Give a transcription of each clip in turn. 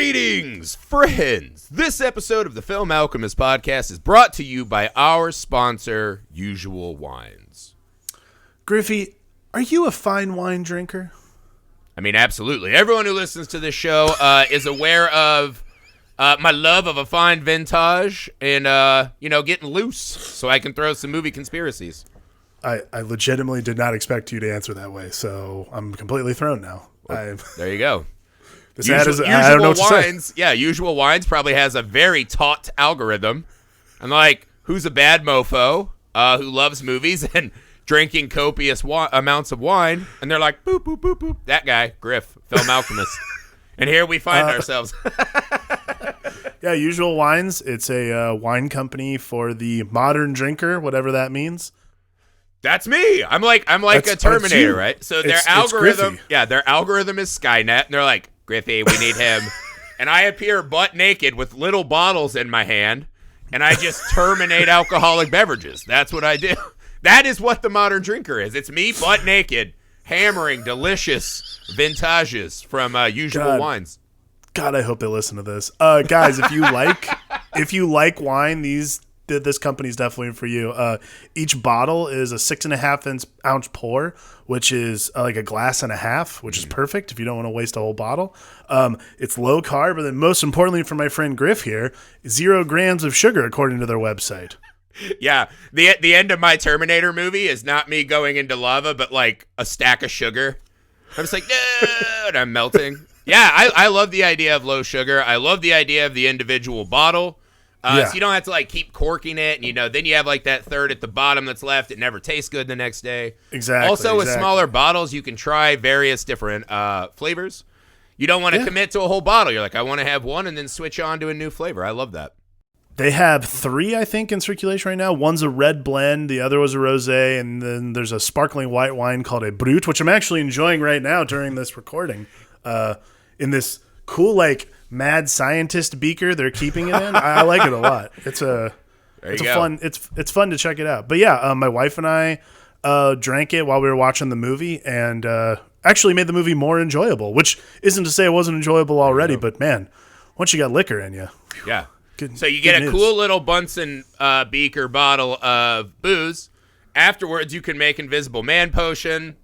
Greetings, friends! This episode of the Film Alchemist podcast is brought to you by our sponsor, Usual Wines. Griffey, are you a fine wine drinker? I mean, absolutely. Everyone who listens to this show is aware of my love of a fine vintage and, getting loose so I can throw some movie conspiracies. I legitimately did not expect you to answer that way, so I'm completely thrown now. Well, there you go. This ad is, I don't know what Wines, to say. Yeah, Usual Wines probably has a very taut algorithm. And like, who's a bad mofo who loves movies and drinking copious amounts of wine? And they're like, boop, boop, boop, boop. That guy, Griff, Film Alchemist. And here we find ourselves. Yeah, Usual Wines. It's a wine company for the modern drinker, whatever that means. That's me. I'm like a Terminator, right? So their algorithm, their algorithm is Skynet, and they're like, Griffey, we need him. And I appear butt naked with little bottles in my hand, and I just terminate alcoholic beverages. That's what I do. That is what the modern drinker is. It's me butt naked, hammering delicious vintages from Usual Wines. God, I hope they listen to this. Guys, if you like wine, this company's definitely for you. Each bottle is a 6.5 ounce pour, which is like a glass and a half, which is perfect if you don't want to waste a whole bottle. It's low carb, and then most importantly for my friend Griff here, 0 grams of sugar according to their website. Yeah, the end of my Terminator movie is not me going into lava, but like a stack of sugar. I'm just like, no, and I'm melting. Yeah, I love the idea of low sugar. I love the idea of the individual bottle. So you don't have to like keep corking it, and then you have like that third at the bottom that's left. It never tastes good the next day. Exactly. Also, with smaller bottles, you can try various different flavors. You don't want to commit to a whole bottle. You're like, I want to have one and then switch on to a new flavor. I love that. They have 3, I think, in circulation right now. One's a red blend, the other was a rosé, and then there's a sparkling white wine called a Brut, which I'm actually enjoying right now during this recording. In this cool mad scientist beaker they're keeping it in. I like it a lot. It's fun to check it out. But yeah, my wife and I drank it while we were watching the movie, and actually made the movie more enjoyable, which isn't to say it wasn't enjoyable already, but man, once you got liquor in you. Yeah. So you get a cool little Bunsen beaker bottle of booze. Afterwards, you can make Invisible Man potion.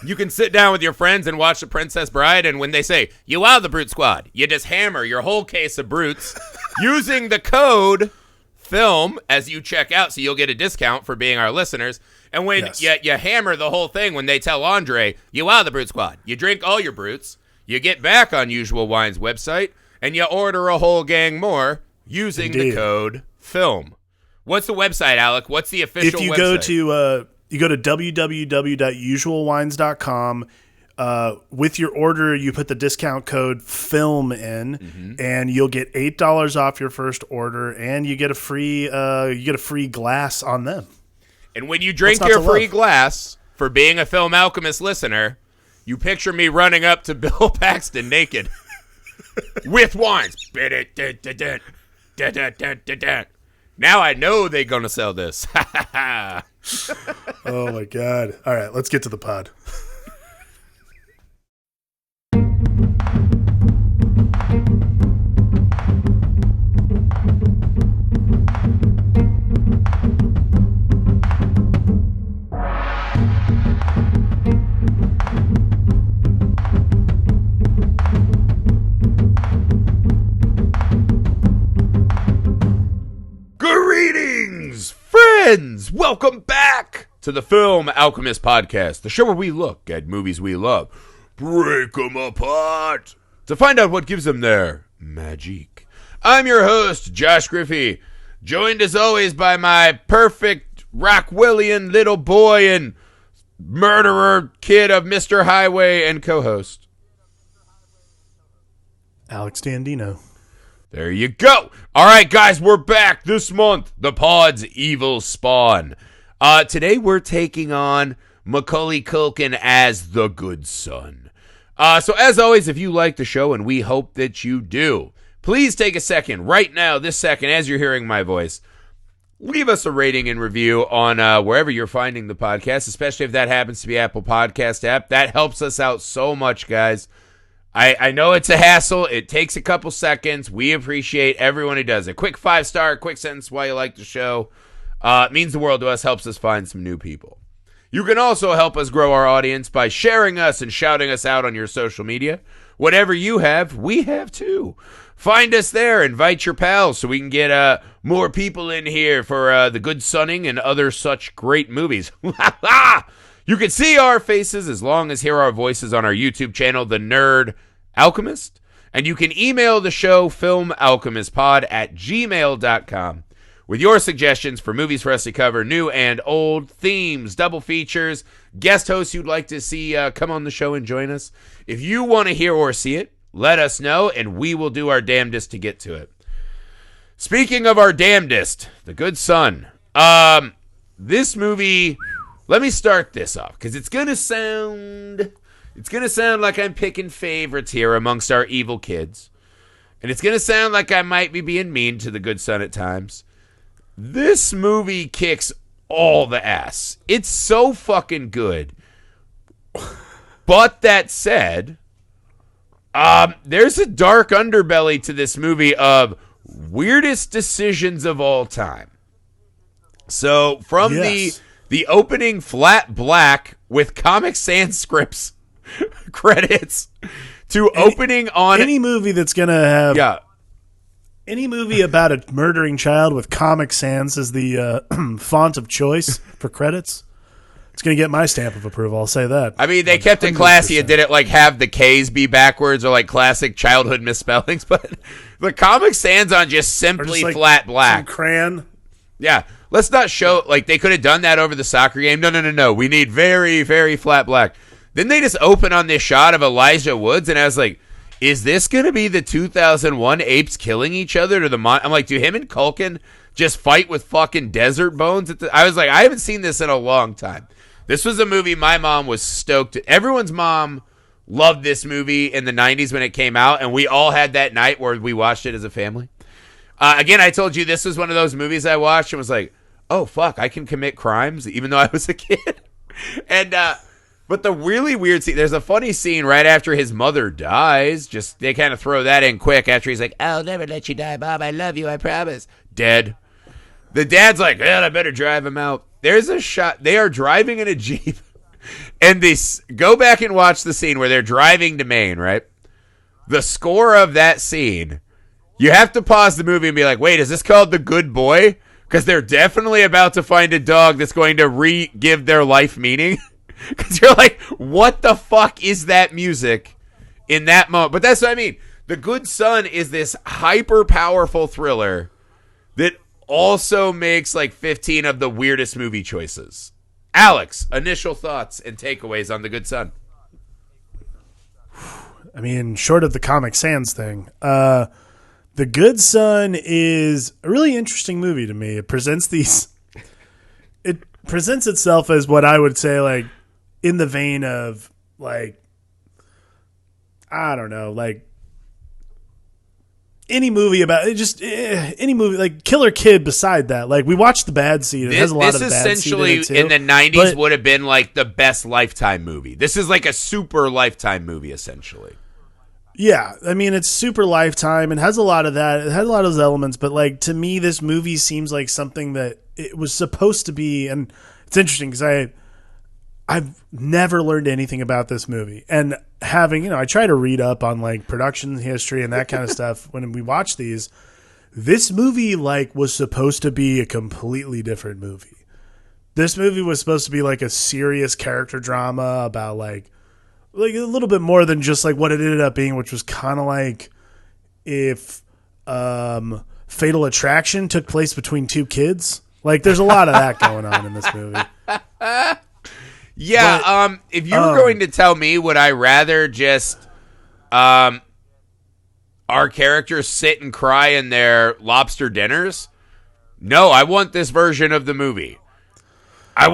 You can sit down with your friends and watch The Princess Bride, and when they say, you are the Brute Squad, you just hammer your whole case of Brutes using the code FILM as you check out, so you'll get a discount for being our listeners. And when you hammer the whole thing, when they tell Andre, you are the Brute Squad, you drink all your Brutes, you get back on Usual Wine's website, and you order a whole gang more using the code FILM. What's the website, Alec? What's the official website? You go to www.usualwines.com. With your order, you put the discount code FILM in, and you'll get $8 off your first order, and you get a free glass on them. And when you drink your free glass for being a Film Alchemist listener, you picture me running up to Bill Paxton naked with wines. Now I know they're gonna sell this. Oh my God. All right, let's get to the pod. Greetings, friends! Welcome back to the Film Alchemist podcast, the show where we look at movies we love, break them apart, to find out what gives them their magic. I'm your host, Josh Griffey, joined as always by my perfect Rockwellian little boy and murderer kid of Mr. Highway and co-host, Alex Dandino. There you go. All right, guys, we're back this month. The pod's evil spawn. Today we're taking on Macaulay Culkin as the good son. So as always, if you like the show, and we hope that you do, please take a second right now, this second, as you're hearing my voice, leave us a rating and review on wherever you're finding the podcast, especially if that happens to be Apple Podcast app. That helps us out so much, guys. I know it's a hassle. It takes a couple seconds. We appreciate everyone who does it. Quick 5-star, quick sentence why you like the show. It means the world to us, helps us find some new people. You can also help us grow our audience by sharing us and shouting us out on your social media. Whatever you have, we have too. Find us there. Invite your pals so we can get more people in here for The Good Sunning and other such great movies. You can see our faces as long as hear our voices on our YouTube channel, The Nerd Alchemist. And you can email the show, filmalchemistpod@gmail.com, with your suggestions for movies for us to cover, new and old, themes, double features, guest hosts you'd like to see come on the show and join us. If you want to hear or see it, let us know, and we will do our damnedest to get to it. Speaking of our damnedest, The Good Son. This movie... Let me start this off, because it's gonna sound like I'm picking favorites here amongst our evil kids. And it's gonna sound like I might be being mean to The Good Son at times. This movie kicks all the ass. It's so fucking good. But that said, there's a dark underbelly to this movie of weirdest decisions of all time. So from the opening flat black with Comic Sans scripts credits to opening on any movie that's gonna have any movie about a murdering child with Comic Sans as the font of choice for credits, it's gonna get my stamp of approval. I'll say that. I mean, they kept it classy and didn't like have the K's be backwards or like classic childhood misspellings, but the Comic Sans on just simply like flat black crayon. Yeah. Let's not show, like, they could have done that over the soccer game. No. We need very, very flat black. Then they just open on this shot of Elijah Woods, and I was like, is this going to be the 2001 apes killing each other to the I'm like, do him and Culkin just fight with fucking desert bones? I was like, I haven't seen this in a long time. This was a movie my mom was stoked. Everyone's mom loved this movie in the 90s when it came out, and we all had that night where we watched it as a family. Again, I told you this was one of those movies I watched and was like, oh, fuck, I can commit crimes even though I was a kid. And, but the really weird scene, there's a funny scene right after his mother dies. Just, they kind of throw that in quick after he's like, I'll never let you die, Bob. I love you. I promise. Dead. The dad's like, well, I better drive him out. There's a shot. They are driving in a Jeep. And they go back and watch the scene where they're driving to Maine, right? The score of that scene, you have to pause the movie and be like, wait, is this called The Good Boy? Because they're definitely about to find a dog that's going to give their life meaning. Because you're like, what the fuck is that music in that moment? But that's what I mean. The Good Son is this hyper-powerful thriller that also makes like 15 of the weirdest movie choices. Alex, initial thoughts and takeaways on The Good Son. I mean, short of the Comic Sans thing, The Good Son is a really interesting movie to me. It presents itself as what I would say, like, in the vein of, like, I don't know, like, any movie about it, just any movie, like Killer Kid beside that. Like, we watched The Bad Seed. It has a lot of bad seed in it, too. This essentially, in the 90s, would have been, like, the best Lifetime movie. This is, like, a super Lifetime movie, essentially. Yeah, I mean, it's super Lifetime and has a lot of that. It has a lot of those elements, but like to me, this movie seems like something that it was supposed to be. And it's interesting because I've never learned anything about this movie, and having I try to read up on like production history and that kind of stuff when we watch these. This movie like was supposed to be a completely different movie. This movie was supposed to be like a serious character drama about like a little bit more than just like what it ended up being, which was kind of like if Fatal Attraction took place between two kids. Like there's a lot of that going on in this movie. Yeah, but, if you were going to tell me, would I rather just our characters sit and cry in their lobster dinners? No, I want this version of the movie. I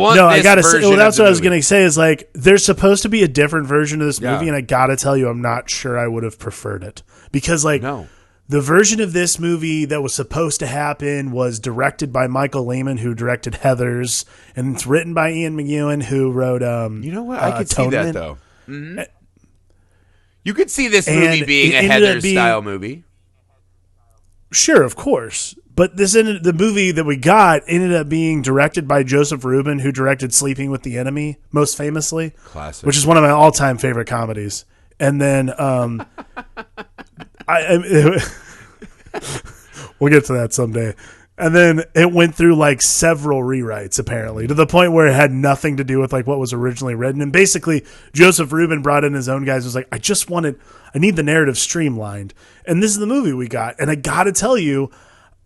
gotta say, that's what I was gonna say. Is like there's supposed to be a different version of this movie, and I gotta tell you, I'm not sure I would have preferred it because, like, the version of this movie that was supposed to happen was directed by Michael Lehman, who directed Heathers, and it's written by Ian McEwan, who wrote. You know what? I could see that though. Mm-hmm. You could see this movie being a Heather-style movie. Sure, of course. But the movie that we got ended up being directed by Joseph Rubin, who directed Sleeping with the Enemy, most famously. Classic. Which is one of my all-time favorite comedies. And then we'll get to that someday. And then it went through like several rewrites, apparently, to the point where it had nothing to do with like what was originally written. And basically, Joseph Rubin brought in his own guys. Was like, I need the narrative streamlined. And this is the movie we got. And I got to tell you,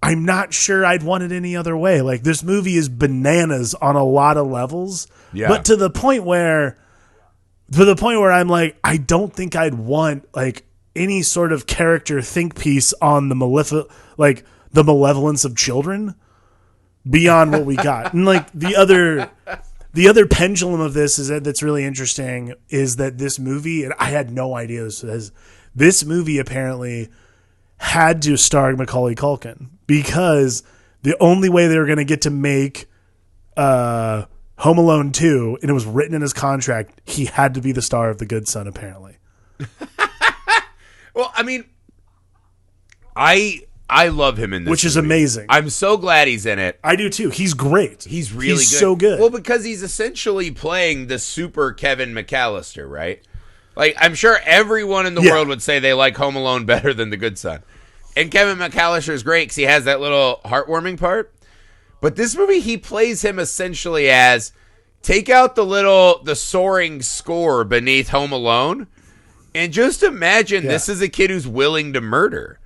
I'm not sure I'd want it any other way. Like, this movie is bananas on a lot of levels. Yeah. But to the point where I'm like, I don't think I'd want like any sort of character think piece on the malevolence of children beyond what we got. And like the other pendulum of this that's really interesting is that this movie, and I had no idea this movie apparently had to star Macaulay Culkin, because the only way they were going to get to make Home Alone 2, and it was written in his contract, he had to be the star of The Good Son, apparently. Well, I mean, I love him in this Which is movie. amazing. I'm so glad he's in it. I do too. He's great. He's really good. So good. Well, because he's essentially playing the super Kevin McAllister, right? Like, I'm sure everyone in the world would say they like Home Alone better than The Good Son. And Kevin McAllister is great because he has that little heartwarming part. But this movie, he plays him essentially as, take out the soaring score beneath Home Alone, and just imagine this is a kid who's willing to murder.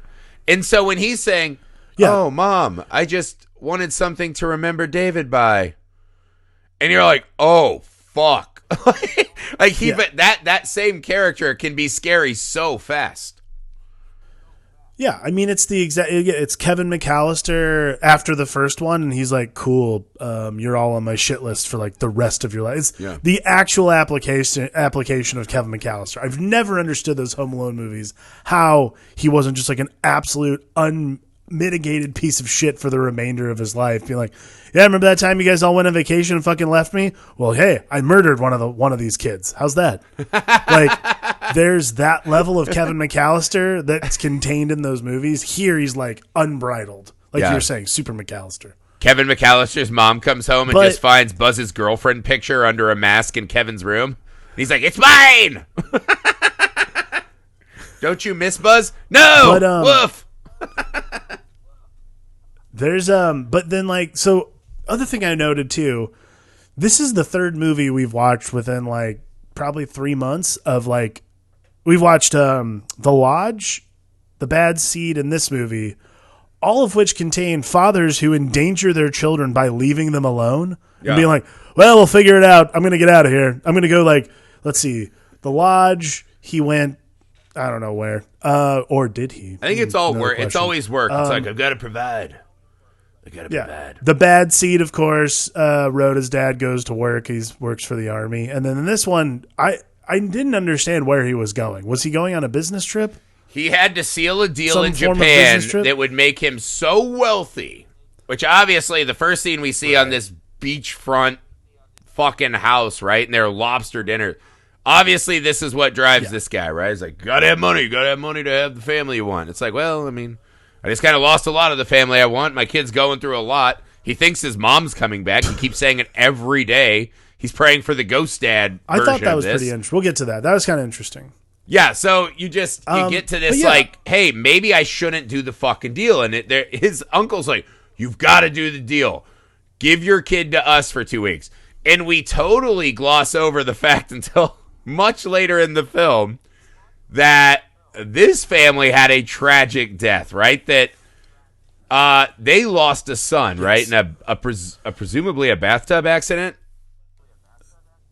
And so when he's saying, oh, Mom, I just wanted something to remember David by. And you're like, oh, fuck. But that same character can be scary so fast. Yeah, I mean, it's Kevin McAllister after the first one, and he's like, cool, you're all on my shit list for like the rest of your life. It's the actual application of Kevin McAllister. I've never understood those Home Alone movies, how he wasn't just like an absolute unmitigated piece of shit for the remainder of his life, being like, yeah, remember that time you guys all went on vacation and fucking left me? Well, hey, I murdered one of these kids. How's that? Like, there's that level of Kevin McAllister that's contained in those movies. Here, he's like unbridled, like you're saying, super McAllister. Kevin McAllister's mom comes home and just finds Buzz's girlfriend picture under a mask in Kevin's room. And he's like, "It's mine." Don't you miss Buzz? No. Woof. There's but then like, so other thing I noted too, this is the third movie we've watched within like probably 3 months of like, we've watched The Lodge, The Bad Seed, and this movie, all of which contain fathers who endanger their children by leaving them alone and being like, well, we'll figure it out. I'm going to get out of here. I'm going to go like, let's see, The Lodge, he went, I don't know where, or did he? I think it's all work. It's always work. It's like, I've got to provide. The Bad Seed, of course, Rhoda's dad goes to work. He works for the army. And then in this one, I didn't understand where he was going. Was he going on a business trip? He had to seal a deal in Japan that would make him so wealthy, which obviously the first scene we see on this beachfront fucking house, right? And their lobster dinner. Obviously, this is what drives this guy, right? He's like, gotta have money to have the family you want. It's like, well, I mean, I just kind of lost a lot of the family I want. My kid's going through a lot. He thinks his mom's coming back. He keeps saying it every day. He's praying for the ghost dad version I thought that was of this. pretty interesting. We'll get to that. That was kind of interesting. Yeah, so you get to this like, hey, maybe I shouldn't do the fucking deal. And his uncle's like, you've got to do the deal. Give your kid to us for 2 weeks. And we totally gloss over the fact until much later in the film that this family had a tragic death, right? That they lost a son, right? In a presumably a bathtub accident.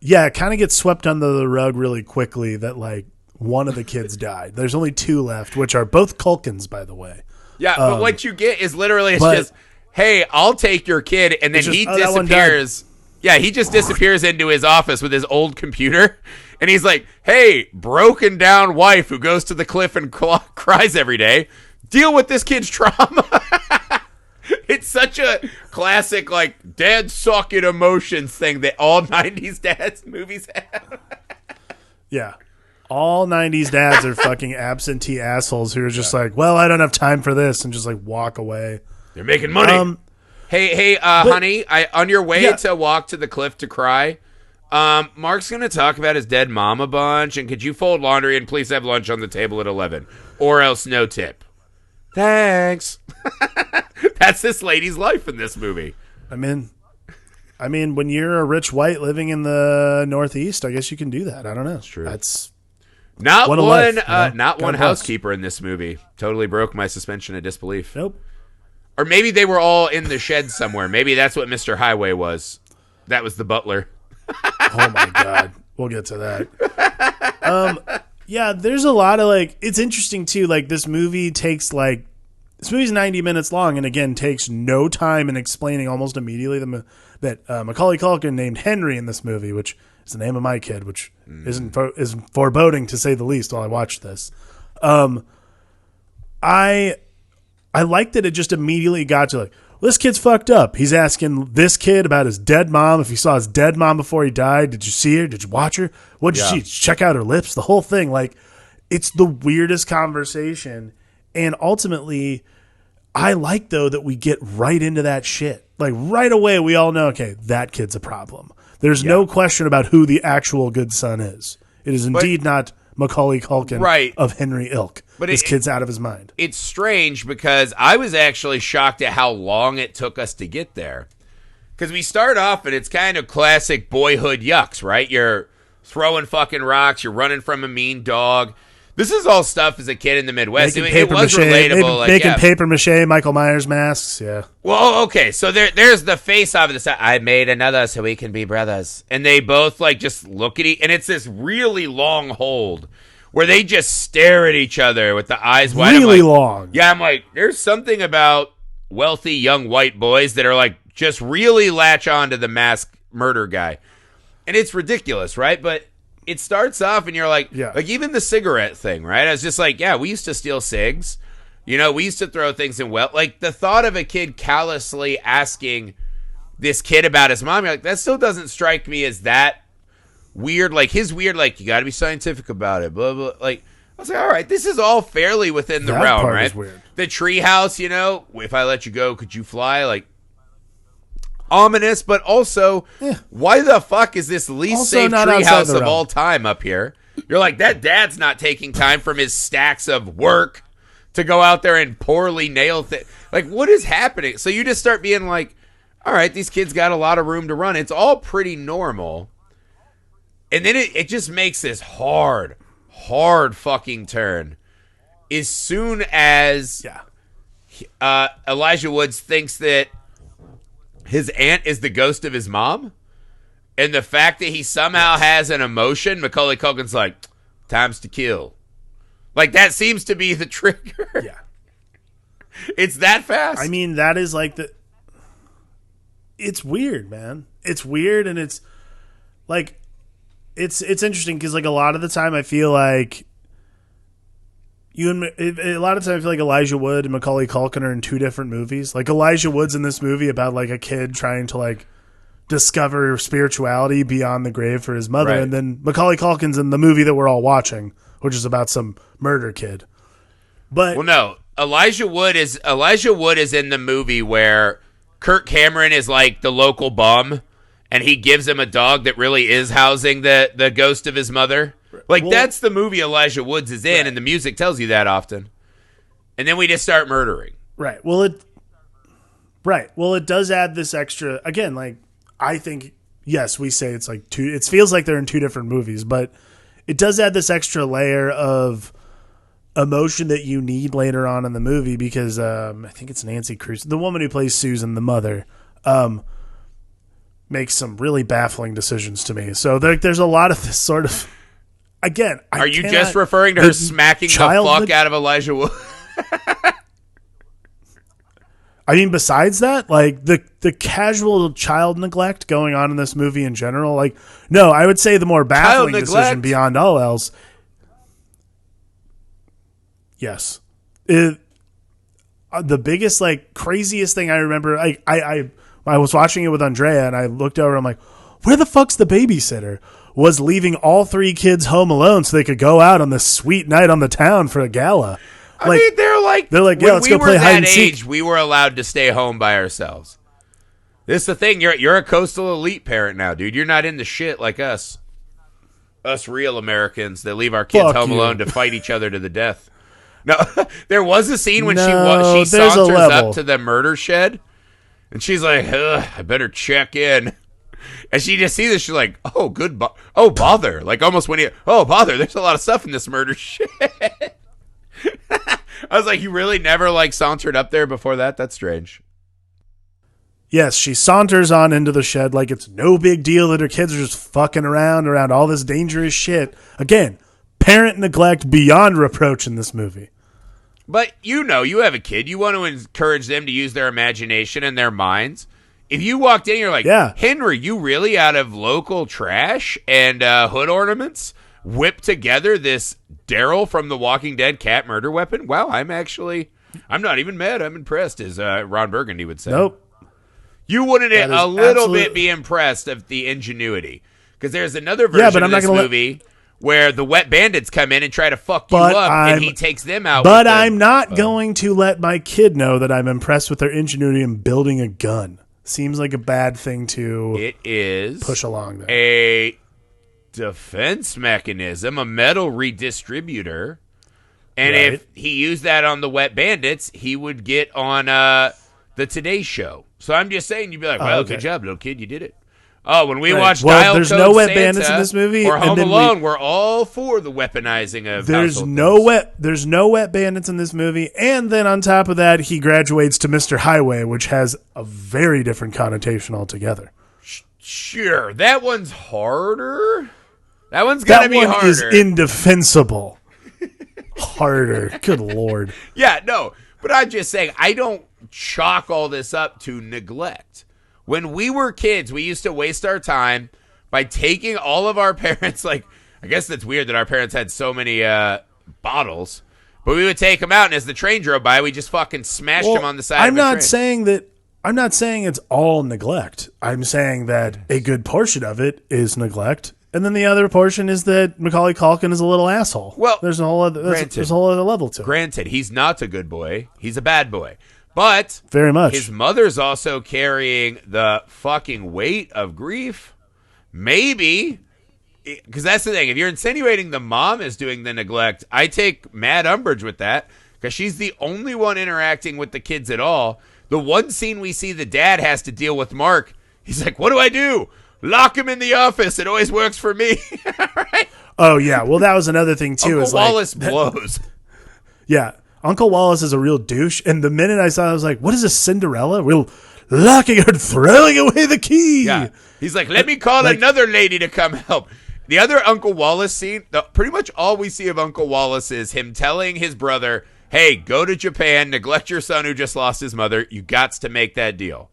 Yeah, it kind of gets swept under the rug really quickly that like one of the kids died. There's only 2 left, which are both Culkins, by the way. Yeah, but what you get is literally just, hey, I'll take your kid, and then he disappears. Yeah, he just disappears into his office with his old computer, and he's like, hey, broken down wife who goes to the cliff and cries every day, deal with this kid's trauma. It's such a classic, like, dad sucking emotions thing that all 90s dads movies have. Yeah. All 90s dads are fucking absentee assholes who are just like, well, I don't have time for this, and just like walk away. They're making money. Hey, honey, on your way to walk to the cliff to cry, Mark's going to talk about his dead mom a bunch, and could you fold laundry and please have lunch on the table at 11, or else no tip. Thanks. That's this lady's life in this movie. I mean, when you're a rich white living in the Northeast, I guess you can do that. I don't know. That's true. That's not one. Life, you know? Not one housekeeper in this movie. Totally broke my suspension of disbelief. Nope. Or maybe they were all in the shed somewhere. Maybe that's what Mr. Highway was. That was the butler. Oh my God. We'll get to that. Yeah, there's a lot of like, it's interesting too. Like this movie's 90 minutes long, and again takes no time in explaining almost immediately that Macaulay Culkin named Henry in this movie, which is the name of my kid, which is foreboding to say the least. While I watched this, I liked that it just immediately got to like, well, this kid's fucked up. He's asking this kid about his dead mom. If he saw his dead mom before he died, did you see her? Did you watch her? What did you see? Did you check out her lips? The whole thing. Like, it's the weirdest conversation. And ultimately, I like, though, that we get right into that shit. Like, right away, we all know, okay, that kid's a problem. There's no question about who the actual good son is. It is indeed not Macaulay Culkin of Henry Ilk. But this kid's out of his mind. It's strange because I was actually shocked at how long it took us to get there. Because we start off and it's kind of classic boyhood yucks, right? You're throwing fucking rocks. You're running from a mean dog. This is all stuff as a kid in the Midwest. It was relatable. Making paper mache Michael Myers masks, yeah. Well, okay, so there's the face-off of the side. I made another so we can be brothers. And they both like just look at and it's this really long hold where they just stare at each other with the eyes wide. Really long. Yeah, I'm like, there's something about wealthy young white boys that are like just really latch on to the masked murder guy. And it's ridiculous, right? But it starts off and you're like even the cigarette thing, right? I was just like, yeah, we used to steal cigs. You know, we used to throw things in like the thought of a kid callously asking this kid about his mom, you're like, that still doesn't strike me as that weird. Like his weird, like, you got to be scientific about it, blah, blah. Like, I was like, all right, this is all fairly within the realm, right? Is weird. The treehouse, you know, if I let you go, could you fly? Like, ominous, but also, why the fuck is this least safe treehouse of all time up here? You're like, that dad's not taking time from his stacks of work to go out there and poorly nail things. Like, what is happening? So you just start being like, all right, these kids got a lot of room to run. It's all pretty normal. And then it just makes this hard fucking turn. As soon as Elijah Woods thinks that his aunt is the ghost of his mom, and the fact that he somehow has an emotion, Macaulay Culkin's like, time's to kill. Like, that seems to be the trigger. Yeah. It's that fast. I mean, that is like it's weird, man. It's weird, and it's like, it's interesting because like a lot of the time I feel like Elijah Wood and Macaulay Culkin are in two different movies. Like Elijah Wood's in this movie about like a kid trying to like discover spirituality beyond the grave for his mother, and then Macaulay Culkin's in the movie that we're all watching, which is about some murder kid. But well, no, Elijah Wood is in the movie where Kirk Cameron is like the local bum. And he gives him a dog that really is housing the ghost of his mother. Like, that's the movie Elijah Woods is in, and the music tells you that often. And then we just start murdering. Right. Well, it does add this extra, again, like, I think, yes, we say it's like it feels like they're in two different movies, but it does add this extra layer of emotion that you need later on in the movie because I think it's Nancy Cruz, the woman who plays Susan, the mother, makes some really baffling decisions to me. So there's a lot of this sort of, again, are you just referring to her smacking the fuck out of Elijah Wood? I mean, besides that, like the casual child neglect going on in this movie in general, like, no, I would say the more baffling decision beyond all else. Yes. The biggest, like, craziest thing I remember, I was watching it with Andrea, and I looked over, I'm like, where the fuck's the babysitter? was leaving all 3 kids home alone so they could go out on this sweet night on the town for a gala. I mean, they're like, yeah, let's go play hide and seek. Age, we were allowed to stay home by ourselves. This is the thing. You're a coastal elite parent now, dude. You're not in the shit like us. Us real Americans that leave our kids home alone to fight each other to the death. No, there was a scene when she saunters up to the murder shed, and she's like, I better check in. And she just sees this. She's like, oh, bother. Like almost bother. There's a lot of stuff in this murder shed. I was like, you really never like sauntered up there before that? That's strange. Yes, she saunters on into the shed like it's no big deal that her kids are just fucking around all this dangerous shit. Again, parent neglect beyond reproach in this movie. But you have a kid. You want to encourage them to use their imagination and their minds. If you walked in, you're like, Henry, you really out of local trash and hood ornaments whipped together this Daryl from The Walking Dead cat murder weapon? Wow, I'm not even mad. I'm impressed, as Ron Burgundy would say. Nope. You wouldn't a little bit be impressed of the ingenuity. Because there's another version of this movie where the wet bandits come in and try to fuck you up, and he takes them out. But I'm not going to let my kid know that I'm impressed with their ingenuity in building a gun. Seems like a bad thing to push along there. A defense mechanism, a metal redistributor. And if he used that on the wet bandits, he would get on the Today Show. So I'm just saying, you'd be like, well, good job, little kid, you did it. Oh, when we watch Dial there's Code no wet Santa bandits in this movie, or Home Alone, we're all for the weaponizing of there's no wet bandits in this movie, and then on top of that, he graduates to Mr. Highway, which has a very different connotation altogether. Sure, that one's harder. That one's gotta be harder. That one is indefensible. Harder. Good Lord. Yeah, no, but I'm just saying, I don't chalk all this up to neglect. When we were kids, we used to waste our time by taking all of our parents, like, I guess that's weird that our parents had so many bottles, but we would take them out, and as the train drove by, we just fucking smashed them on the side of the train. I'm not saying it's all neglect. I'm saying that a good portion of it is neglect, and then the other portion is that Macaulay Culkin is a little asshole. Well, there's a whole other level to it. Granted, he's not a good boy. He's a bad boy. But very much. His mother's also carrying the fucking weight of grief. Maybe, because that's the thing. If you're insinuating the mom is doing the neglect, I take mad umbrage with that, because she's the only one interacting with the kids at all. The one scene we see the dad has to deal with Mark, he's like, what do I do? Lock him in the office. It always works for me. Right? Oh, yeah. Well, that was another thing, too. Uncle Wallace blows. Yeah. Uncle Wallace is a real douche, and the minute I saw it, I was like, what is this, Cinderella? We're locking her, throwing away the key. Yeah. He's like, let me call another lady to come help. The other Uncle Wallace scene, pretty much all we see of Uncle Wallace is him telling his brother, hey, go to Japan, neglect your son who just lost his mother. You gots to make that deal.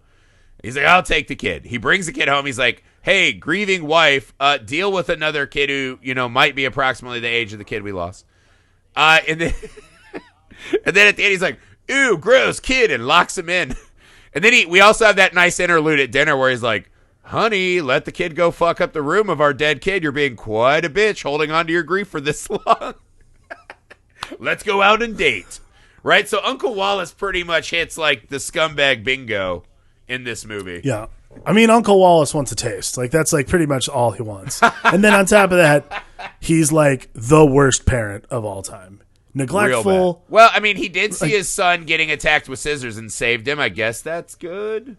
He's like, I'll take the kid. He brings the kid home. He's like, hey, grieving wife, deal with another kid who, might be approximately the age of the kid we lost. And then... And then at the end, he's like, ew, gross kid, and locks him in. And then we also have that nice interlude at dinner where he's like, honey, let the kid go fuck up the room of our dead kid. You're being quite a bitch holding on to your grief for this long. Let's go out and date. Right? So Uncle Wallace pretty much hits like the scumbag bingo in this movie. Yeah. I mean, Uncle Wallace wants a taste. Like, that's like pretty much all he wants. And then on top of that, he's like the worst parent of all time. Neglectful. Well, I mean, he did see his son getting attacked with scissors and saved him. I guess that's good.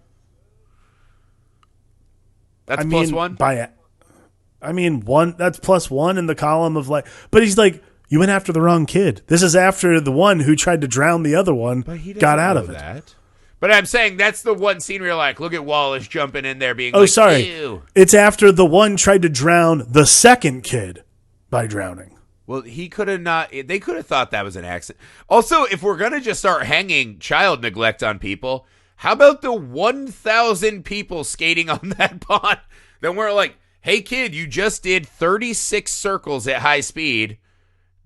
That's plus one? That's plus one in the column of like, but he's like, you went after the wrong kid. This is after the one who tried to drown the other one got out of it. But I'm saying that's the one scene where you're like, look at Wallace jumping in there being Ew. It's after the one tried to drown the second kid by drowning. Well, he could have not. They could have thought that was an accident. Also, if we're going to just start hanging child neglect on people, how about the 1,000 people skating on that pond? Then we're like, hey, kid, you just did 36 circles at high speed.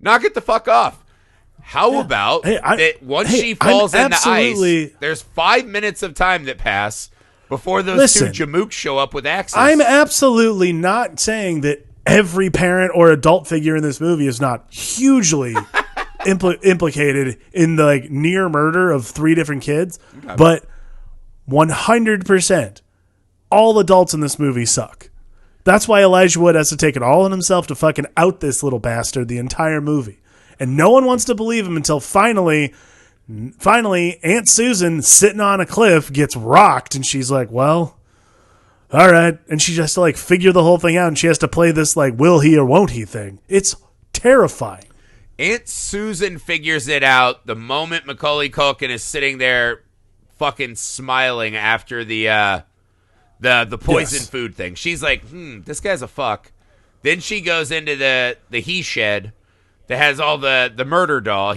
Knock it the fuck off. How about that once she falls in the ice, there's 5 minutes of time that pass before those two jamooks show up with axes? I'm absolutely not saying that every parent or adult figure in this movie is not hugely implicated in the like near murder of 3 different kids, but 100% all adults in this movie suck. That's why Elijah Wood has to take it all on himself to fucking out this little bastard the entire movie. And no one wants to believe him until finally Aunt Susan sitting on a cliff gets rocked and she's like, well, all right. And she has to like figure the whole thing out and she has to play this like will he or won't he thing. It's terrifying. Aunt Susan figures it out the moment Macaulay Culkin is sitting there fucking smiling after the poison food thing. She's like, this guy's a fuck. Then she goes into the he shed that has all the murder doll.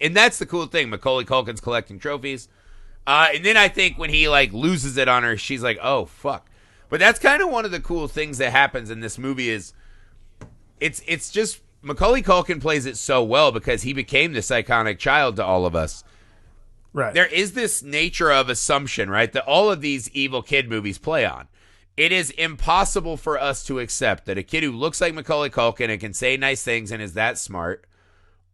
And that's the cool thing. Macaulay Culkin's collecting trophies. And then I think when he like loses it on her, she's like, oh fuck. But that's kind of one of the cool things that happens in this movie is it's just Macaulay Culkin plays it so well because he became this iconic child to all of us. Right. There is this nature of assumption, right, that all of these evil kid movies play on. It is impossible for us to accept that a kid who looks like Macaulay Culkin and can say nice things and is that smart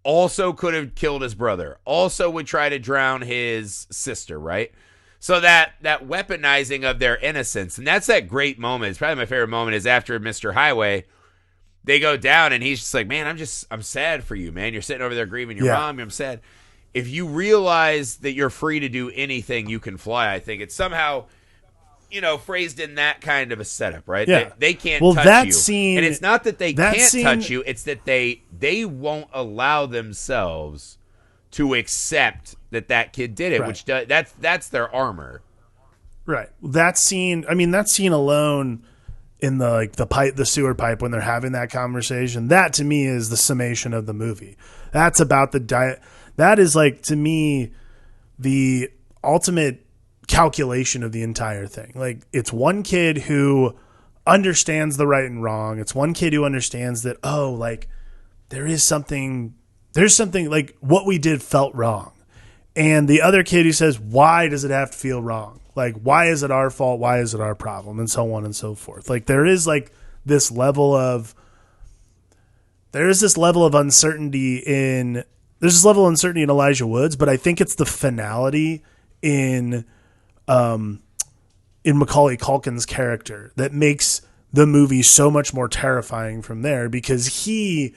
also could have killed his brother, also would try to drown his sister, right? So that weaponizing of their innocence, and that's that great moment. It's probably my favorite moment is after Mr. Highway, they go down and he's just like, man, I'm sad for you, man. You're sitting over there grieving your mom. I'm sad. If you realize that you're free to do anything, you can fly. I think it's somehow, phrased in that kind of a setup, right? Yeah. They can't touch that you. Scene, and it's not that they can't touch you. It's that they won't allow themselves to accept that kid did it, right. Which that's their armor. Right. That scene alone in the sewer pipe when they're having that conversation, that to me is the summation of the movie. That's about that is like, to me, the ultimate calculation of the entire thing. Like, it's one kid who understands the right and wrong. It's one kid who understands that, there's something like what we did felt wrong. And the other kid who says, why does it have to feel wrong? Like, why is it our fault? Why is it our problem? And so on and so forth. Like, there is this level of uncertainty in Elijah Woods, but I think it's the finality in Macaulay Culkin's character that makes the movie so much more terrifying from there, because he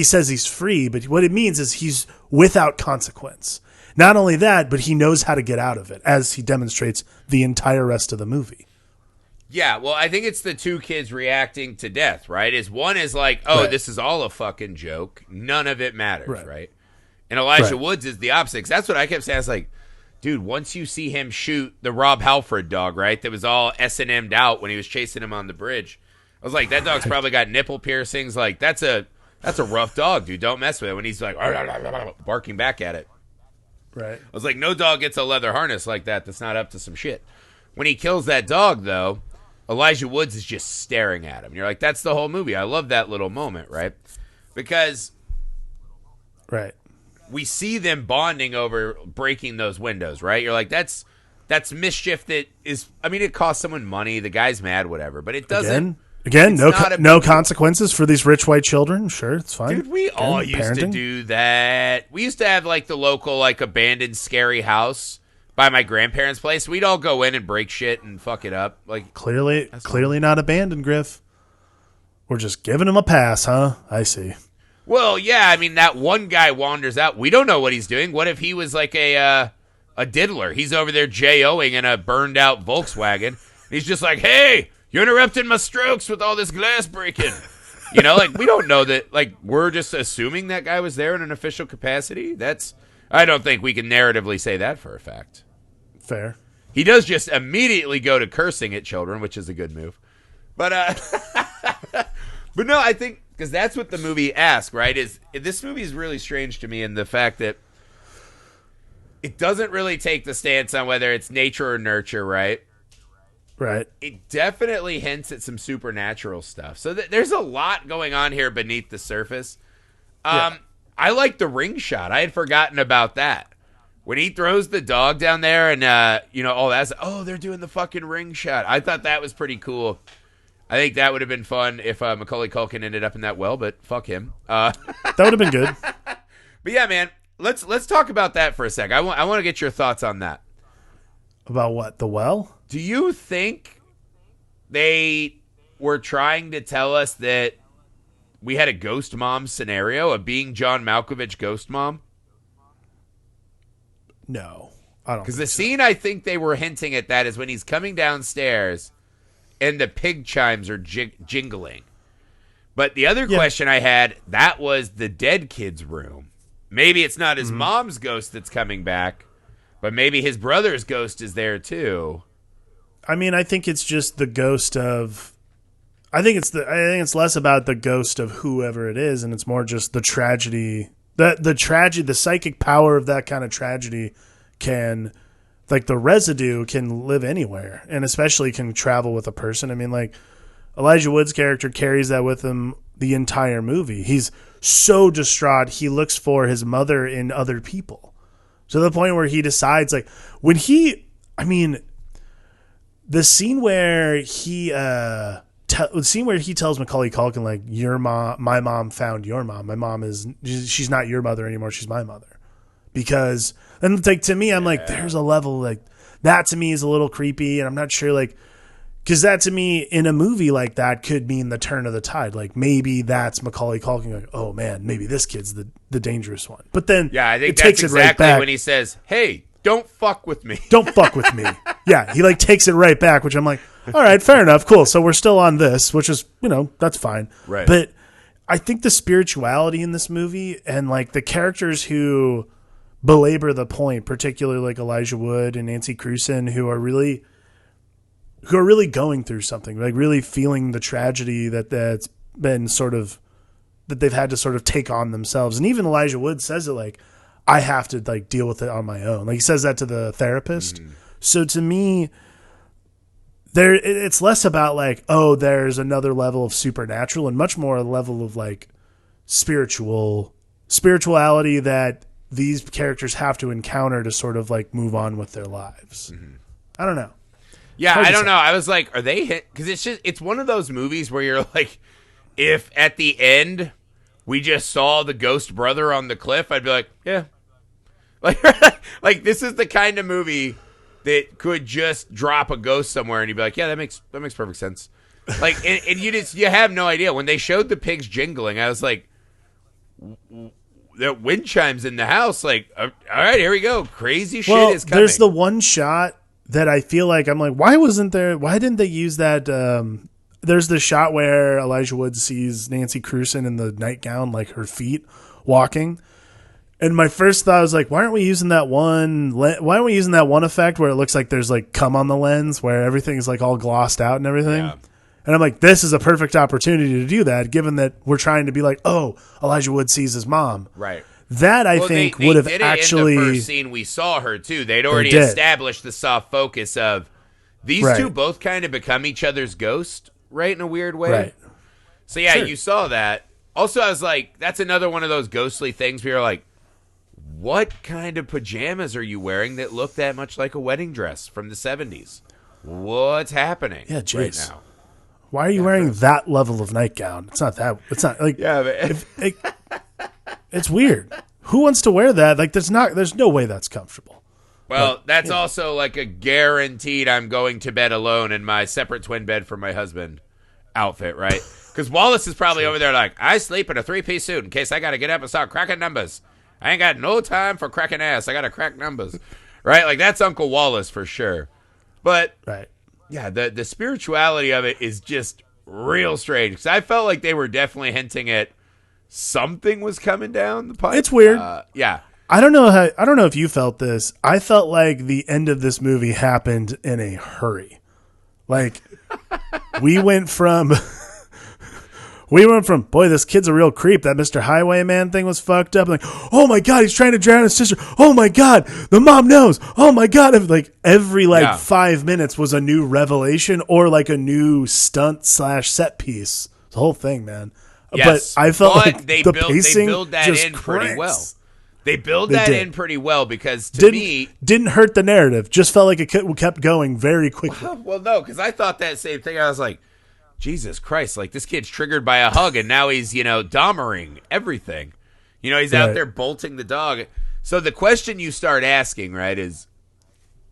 says he's free, but what it means is he's without consequence. Not only that, but he knows how to get out of it, as he demonstrates the entire rest of the movie. Yeah, well, I think it's the two kids reacting to death, right? One is like, right. This is all a fucking joke. None of it matters, right? And Elijah Woods is the opposite. 'Cause that's what I kept saying. I was like, dude, once you see him shoot the Rob Halford dog, right, that was all S&M'd out when he was chasing him on the bridge, I was like, that dog's probably got nipple piercings. Like, that's a rough dog, dude. Don't mess with it. When he's like, barking back at it. Right. I was like, no dog gets a leather harness like that that's not up to some shit. When he kills that dog, though, Elijah Woods is just staring at him. You're like, that's the whole movie. I love that little moment, right? Because we see them bonding over breaking those windows, right? You're like, that's mischief that is, it costs someone money. The guy's mad, whatever. But it doesn't. Again, no consequences for these rich white children. Sure, it's fine. Dude, we all used to do that. We used to have the local abandoned scary house by my grandparents' place. We'd all go in and break shit and fuck it up. Clearly not abandoned, Griff. We're just giving him a pass, huh? I see. Well, yeah. That one guy wanders out. We don't know what he's doing. What if he was a diddler? He's over there J-O-ing in a burned out Volkswagen. He's just like, hey. You're interrupting my strokes with all this glass breaking. We don't know that. We're just assuming that guy was there in an official capacity. I don't think we can narratively say that for a fact. Fair. He does just immediately go to cursing at children, which is a good move. But but no, I think because that's what the movie asks, right? This movie is really strange to me in the fact that it doesn't really take the stance on whether it's nature or nurture, right? Right. It definitely hints at some supernatural stuff. So there's a lot going on here beneath the surface. I like the ring shot. I had forgotten about that. When he throws the dog down there and, they're doing the fucking ring shot. I thought that was pretty cool. I think that would have been fun if Macaulay Culkin ended up in that well, but fuck him. That would have been good. But yeah, man, let's talk about that for a sec. I want to get your thoughts on that. About what? The well? Do you think they were trying to tell us that we had a ghost mom scenario, a being John Malkovich ghost mom? No, I don't. Because the scene I think they were hinting at that is when he's coming downstairs and the pig chimes are jingling. But the other question I had, that was the dead kid's room. Maybe it's not his mom's ghost that's coming back, but maybe his brother's ghost is there too. I mean, I think it's just the ghost of. I think it's less about the ghost of whoever it is, and it's more just the tragedy. The tragedy, the psychic power of that kind of tragedy can, like, the residue can live anywhere, and especially can travel with a person. I mean, like, Elijah Wood's character carries that with him the entire movie. He's so distraught, he looks for his mother in other people. To the point where he decides, like, the scene where he tells Macaulay Culkin, like, your mom, my mom found your mom. My mom she's not your mother anymore. She's my mother. Because, and like, to me, I'm like, there's a level, like, that to me is a little creepy. And I'm not sure, like, because that to me in a movie like that could mean the turn of the tide. Like, maybe that's Macaulay Culkin, like, oh man, maybe this kid's the dangerous one. But then I think it takes that's it right exactly back. When he says, hey, don't fuck with me. Don't fuck with me. Yeah, he like takes it right back, which I'm like, all right, fair enough, cool. So we're still on this, which is, that's fine. Right. But I think the spirituality in this movie and like the characters who belabor the point, particularly like Elijah Wood and Nancy Crewson, who are really going through something, like really feeling the tragedy that's been sort of, that they've had to sort of take on themselves. And even Elijah Wood says it, like, I have to like deal with it on my own. Like, he says that to the therapist. So to me, it's less about like, oh, there's another level of supernatural and much more a level of like spirituality that these characters have to encounter to sort of like move on with their lives. I don't know. Yeah, I don't know. I was like, are they hit? Because it's one of those movies where you're like, if at the end we just saw the ghost brother on the cliff, I'd be like, yeah. Like this is the kind of movie that could just drop a ghost somewhere and you'd be like, yeah, that makes perfect sense. Like, and you have no idea. When they showed the pigs jingling, I was like, the wind chimes in the house. Like, all right, here we go. Crazy shit is coming. There's the one shot that I feel like I'm like, why didn't they use that? There's the shot where Elijah Wood sees Nancy Crewson in the nightgown, like her feet walking. And my first thought was like, why aren't we using that one effect where it looks like there's like cum on the lens, where everything's like all glossed out and everything? Yeah. And I'm like, this is a perfect opportunity to do that, given that we're trying to be like, oh, Elijah Wood sees his mom. Right. That I think would have actually. In the first scene we saw her too. They'd already established the soft focus of these two both kind of become each other's ghost, right? In a weird way. Right. So yeah, you saw that. Also, I was like, that's another one of those ghostly things where you're like, what kind of pajamas are you wearing that look that much like a wedding dress from the 70s? What's happening right now? Why are you wearing that level of nightgown? It's not like, it's weird. Who wants to wear that? Like, there's no way that's comfortable. Well, that's also like a guaranteed I'm going to bed alone in my separate twin bed for my husband outfit, right? Because Wallace is probably over there like, I sleep in a 3-piece suit in case I got to get up and start cracking numbers. I ain't got no time for cracking ass. I got to crack numbers, right? Like, that's Uncle Wallace for sure. But, yeah, the spirituality of it is just real strange. Because I felt like they were definitely hinting at something was coming down the pipe. It's weird. Yeah. I don't know if you felt this. I felt like the end of this movie happened in a hurry. Like, we went from, boy, this kid's a real creep. That Mr. Highwayman thing was fucked up. Like, oh my God, he's trying to drown his sister. Oh my God, the mom knows. Oh my God. Like, every 5 minutes was a new revelation or like a new stunt / set piece. The whole thing, man. Yes, but I felt like they pacing build that just in cranks. pretty well. They build that in pretty well because didn't hurt the narrative. Just felt like it kept going very quickly. Well, no, because I thought that same thing. I was like, Jesus Christ, like this kid's triggered by a hug and now he's, Dahmering everything. He's out there bolting the dog. So the question you start asking, right, is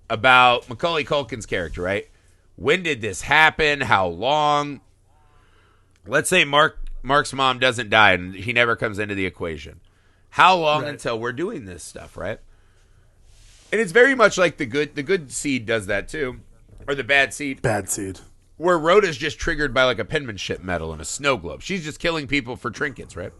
about Macaulay Culkin's character, right? When did this happen? How long? Let's say Mark's mom doesn't die and he never comes into the equation. How long until we're doing this stuff, right? And it's very much like the good seed does that too. Or the bad seed. Bad seed. Where Rhoda's just triggered by like a penmanship medal and a snow globe. She's just killing people for trinkets, right?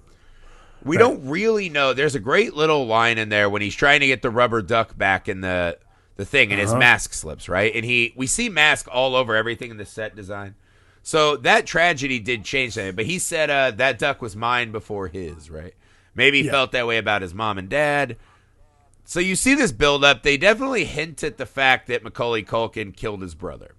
We don't really know. There's a great little line in there when he's trying to get the rubber duck back in the thing and his mask slips, right? And we see mask all over everything in the set design. So that tragedy did change that. But he said that duck was mine before his, right? Maybe he felt that way about his mom and dad. So you see this build up. They definitely hint at the fact that Macaulay Culkin killed his brother.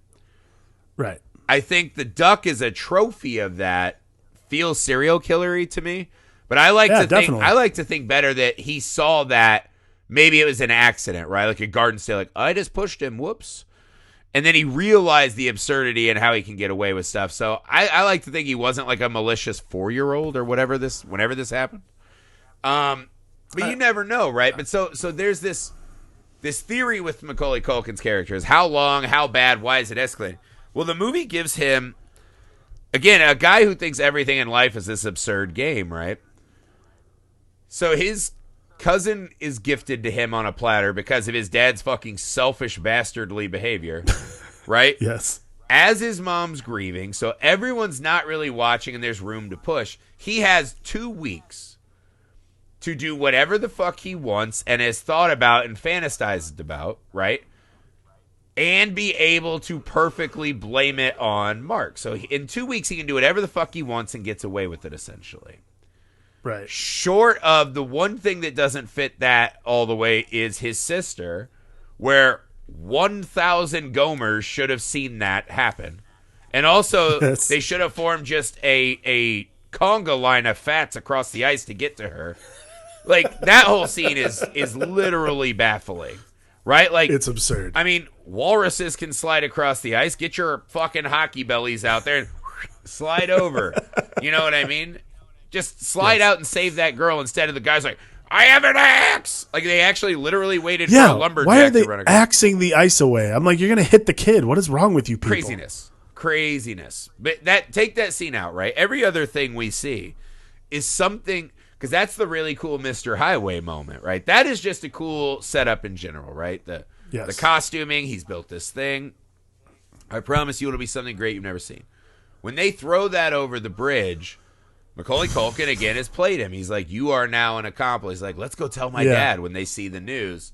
Right. I think the duck is a trophy of that. Feels serial killery to me. But I like to think better that he saw that maybe it was an accident, right? Like a garden sale, like I just pushed him, whoops. And then he realized the absurdity and how he can get away with stuff. So I like to think he wasn't like a malicious 4-year-old or whenever this happened. But you never know, right? But so there's this theory with Macaulay Culkin's character is how long, how bad, why is it escalating? Well, the movie gives him, again, a guy who thinks everything in life is this absurd game, right? So his cousin is gifted to him on a platter because of his dad's fucking selfish, bastardly behavior, right? Yes. As his mom's grieving, so everyone's not really watching and there's room to push. He has 2 weeks to do whatever the fuck he wants and has thought about and fantasized about, right? And be able to perfectly blame it on Mark. So in 2 weeks, he can do whatever the fuck he wants and gets away with it, essentially. Right. Short of the one thing that doesn't fit that all the way is his sister, where 1,000 Gomers should have seen that happen. And also, they should have formed just a conga line of fats across the ice to get to her. Like, that whole scene is literally baffling, right? Like, it's absurd. I mean, walruses can slide across the ice. Get your fucking hockey bellies out there and slide over. You know what I mean? Just slide out and save that girl instead of the guys like, I have an axe! Like, they actually literally waited for a lumberjack why are they to run across. axing the ice away? I'm like, you're going to hit the kid. What is wrong with you people? Craziness. But take that scene out, right? Every other thing we see is something... Because that's the really cool Mr. Highway moment, right? That is just a cool setup in general, right? The costuming, he's built this thing. I promise you it'll be something great you've never seen. When they throw that over the bridge, Macaulay Culkin, again, has played him. He's like, you are now an accomplice. He's like, let's go tell my dad when they see the news.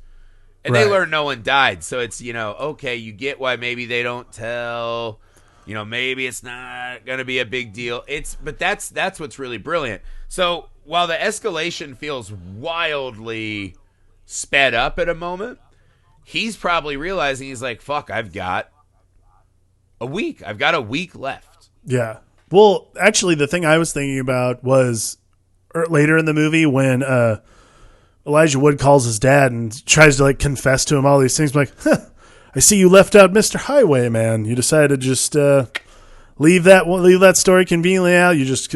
And they learn no one died. So it's, okay, you get why maybe they don't tell. Maybe it's not going to be a big deal. But that's what's really brilliant. So while the escalation feels wildly sped up at a moment, he's probably realizing he's like, fuck, I've got a week. I've got a week left. Yeah. Well, actually, the thing I was thinking about was later in the movie when Elijah Wood calls his dad and tries to confess to him all these things. I'm like, I see you left out Mr. Highwayman. You decided to just leave that story conveniently out. You just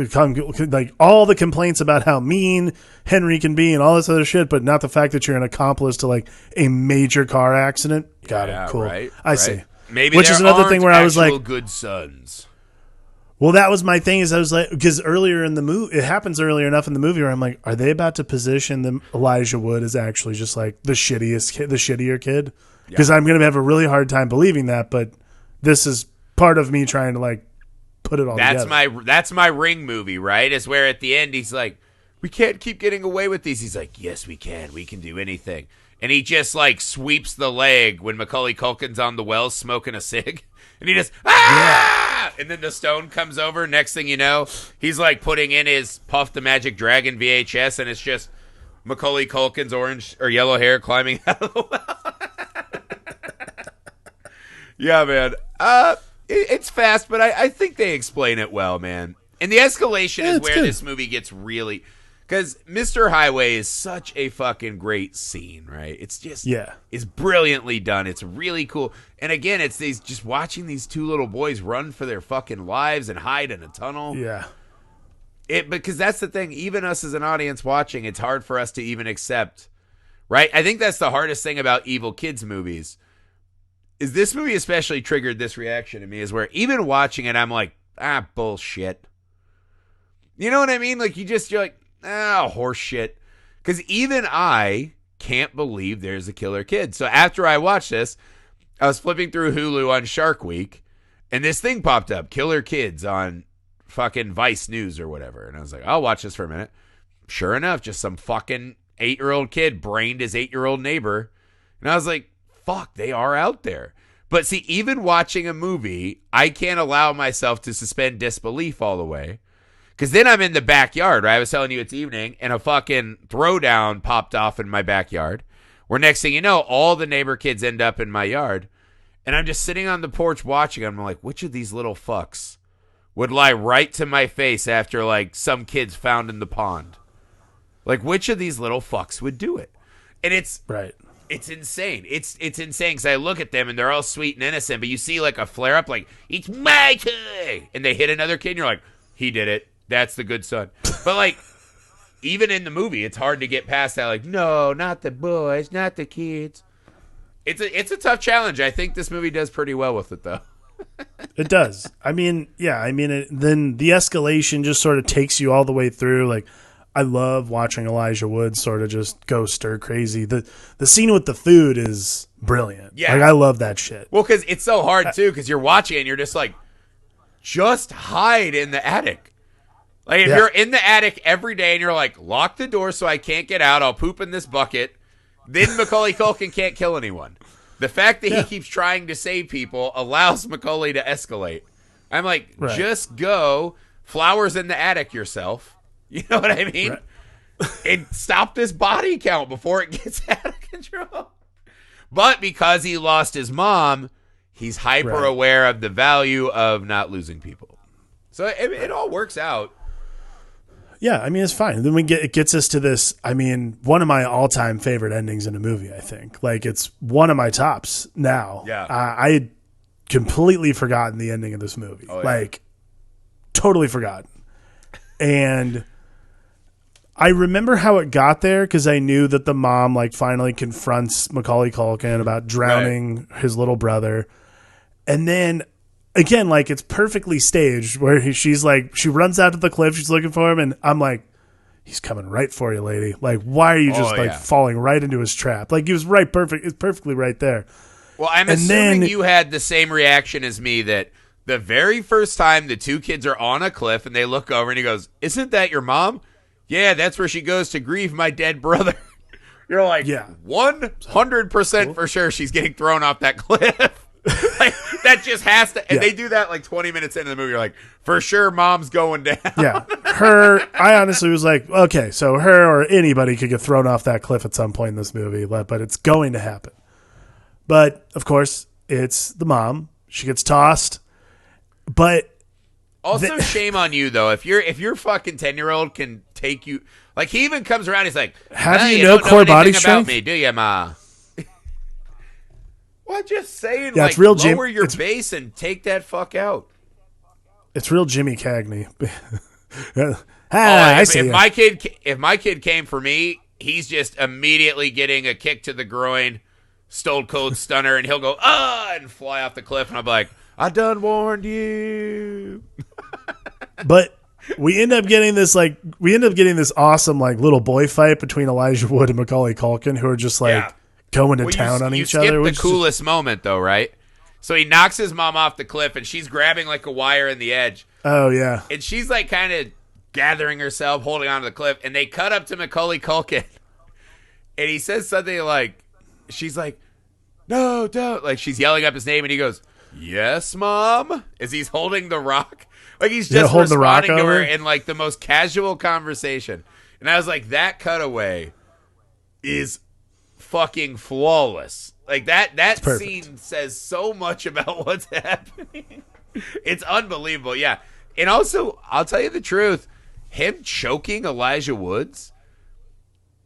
all the complaints about how mean Henry can be and all this other shit, but not the fact that you're an accomplice to a major car accident. Got it. Cool. I see. Maybe which is another thing where I was like, good sons. Well, that was my thing. Is I was like, because earlier in the movie, it happens earlier enough in the movie where I'm like, are they about to position Elijah Wood as actually just the shittier kid? Because I'm going to have a really hard time believing that, but this is part of me trying to put it all together. That's my Ring movie, right? Is where at the end he's like, we can't keep getting away with these. He's like, yes, we can. We can do anything. And he just sweeps the leg when Macaulay Culkin's on the well smoking a cig. And he just, ah! And then the stone comes over. Next thing you know, he's putting in his Puff the Magic Dragon VHS, and it's just Macaulay Culkin's orange or yellow hair climbing out of the well. Yeah, man. It's fast, but I think they explain it well, man. And the escalation is where this movie gets really... Because Mr. Highway is such a fucking great scene, right? It's just, it's brilliantly done. It's really cool. And again, it's these just watching these two little boys run for their fucking lives and hide in a tunnel. Yeah. Because that's the thing. Even us as an audience watching, it's hard for us to even accept, right? I think that's the hardest thing about evil kids movies. Is this movie especially triggered this reaction in me, is where even watching it, I'm like, bullshit. You know what I mean? Like, you're like, horse shit. Because even I can't believe there's a killer kid. So after I watched this, I was flipping through Hulu on Shark Week, and this thing popped up, Killer Kids on fucking Vice News or whatever. And I was like, I'll watch this for a minute. Sure enough, just some fucking 8-year-old kid brained his 8-year-old neighbor. And I was like, fuck, they are out there. But see, even watching a movie, I can't allow myself to suspend disbelief all the way. Because then I'm in the backyard, right? I was telling you it's evening, and a fucking throwdown popped off in my backyard. Where next thing you know, all the neighbor kids end up in my yard. And I'm just sitting on the porch watching them. I'm like, which of these little fucks would lie right to my face after, like, some kids found in the pond? Like, which of these little fucks would do it? And it's... Right. It's insane. It's insane because I look at them and they're all sweet and innocent, but you see like a flare up, like, it's my toy, and they hit another kid and you're like, he did it. That's the good son. But like, even in the movie, it's hard to get past that. Like, no, not the boys, not the kids. It's a tough challenge. I think this movie does pretty well with it, though. It does. I mean, yeah. I mean, then the escalation just sort of takes you all the way through. Like, I love watching Elijah Wood sort of just go stir crazy. The scene with the food is brilliant. Yeah. Like, I love that shit. Well, because it's so hard, too, because you're watching it and you're just like, just hide in the attic. Like, if you're in the attic every day and you're like, lock the door so I can't get out, I'll poop in this bucket, then Macaulay Culkin can't kill anyone. The fact that he keeps trying to save people allows Macaulay to escalate. I'm like, just go, flowers in the attic yourself. You know what I mean? Right. And stop this body count before it gets out of control. But because he lost his mom, he's hyper aware of the value of not losing people. So it all works out. Yeah, I mean, it's fine. Then it gets us to this, I mean, one of my all-time favorite endings in a movie, I think. Like, it's one of my tops now. Yeah. I had completely forgotten the ending of this movie. Oh, yeah. Like, totally forgotten. And I remember how it got there because I knew that the mom, like, finally confronts Macaulay Culkin about drowning his little brother. And then... Again, like, it's perfectly staged where she's like, she runs out to the cliff, she's looking for him, and I'm like, he's coming right for you, lady. Like, why are you just falling right into his trap? Like, he was it's perfectly right there. Well, I'm assuming you had the same reaction as me that the very first time the two kids are on a cliff and they look over and he goes, isn't that your mom? Yeah, that's where she goes to grieve my dead brother. You're like, 100% for sure she's getting thrown off that cliff. Like, that just has to, and they do that like 20 minutes into the movie. You're like, for sure, mom's going down. Yeah, I honestly was like, okay, so her or anybody could get thrown off that cliff at some point in this movie, but it's going to happen. But of course, it's the mom. She gets tossed. But also, shame on you though. If your fucking 10-year-old can take you, like, he even comes around. He's like, how do you know core body strength about me? Do you, ma? Well, just saying, yeah, like, it's real lower your base and take that fuck out. It's real Jimmy Cagney. If my kid came for me, he's just immediately getting a kick to the groin, stone cold stunner, and he'll go, and fly off the cliff, and I'll be like, I done warned you. But we end up getting this awesome, like, little boy fight between Elijah Wood and Macaulay Culkin, who are just like going to town on each other. The coolest moment, though, right? So he knocks his mom off the cliff, and she's grabbing like a wire in the edge. Oh, yeah. And she's like kind of gathering herself, holding onto the cliff, and they cut up to Macaulay Culkin. And he says something like, she's like, no, don't. Like, she's yelling up his name, and he goes, yes, Mom? As he's holding the rock. Like, he's just responding to her in like the most casual conversation. And I was like, that cutaway is fucking flawless. Like, that scene says so much about what's happening. It's unbelievable. Yeah. And also, I'll tell you the truth, him choking Elijah Woods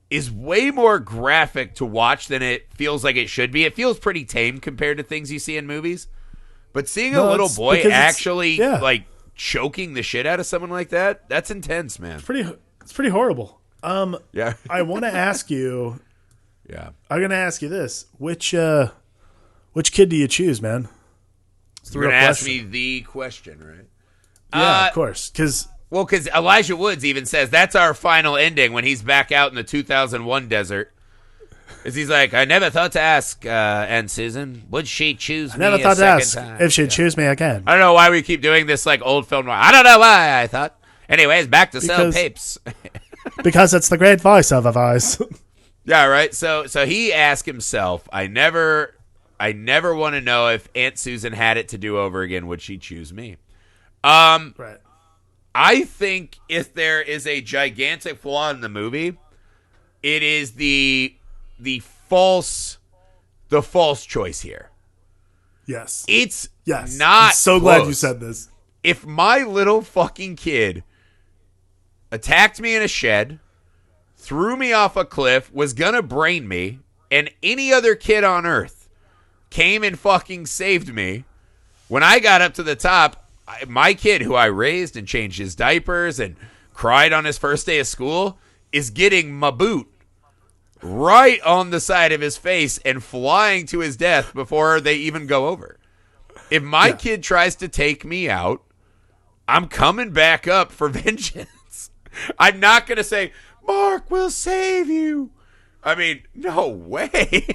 is way more graphic to watch than it feels like it should be. It feels pretty tame compared to things you see in movies. But seeing a little boy actually like choking the shit out of someone like that, that's intense, man. It's pretty horrible. Yeah. I want to ask you. Yeah. I'm going to ask you this. Which kid do you choose, man? So you're going to ask me the question, right? Yeah, of course. Because Elijah Woods even says that's our final ending when he's back out in the 2001 desert. Is he's like, I never thought to ask Aunt Susan, would she choose me a second time? I never thought to ask if she'd choose me again. I don't know why we keep doing this like old film noir. I don't know why I thought. Anyways, back to sell papes. Because it's the great voiceover voice. Yeah, right. So he asked himself, I never want to know if Aunt Susan had it to do over again, would she choose me? Right. I think if there is a gigantic flaw in the movie, it is the false choice here. Yes. It's not I'm so close. Glad you said this. If my little fucking kid attacked me in a shed, threw me off a cliff, was gonna brain me, and any other kid on earth came and fucking saved me, when I got up to the top, my kid, who I raised and changed his diapers and cried on his first day of school, is getting my boot right on the side of his face and flying to his death before they even go over. If my kid tries to take me out, I'm coming back up for vengeance. I'm not going to say, Mark will save you. I mean, no way.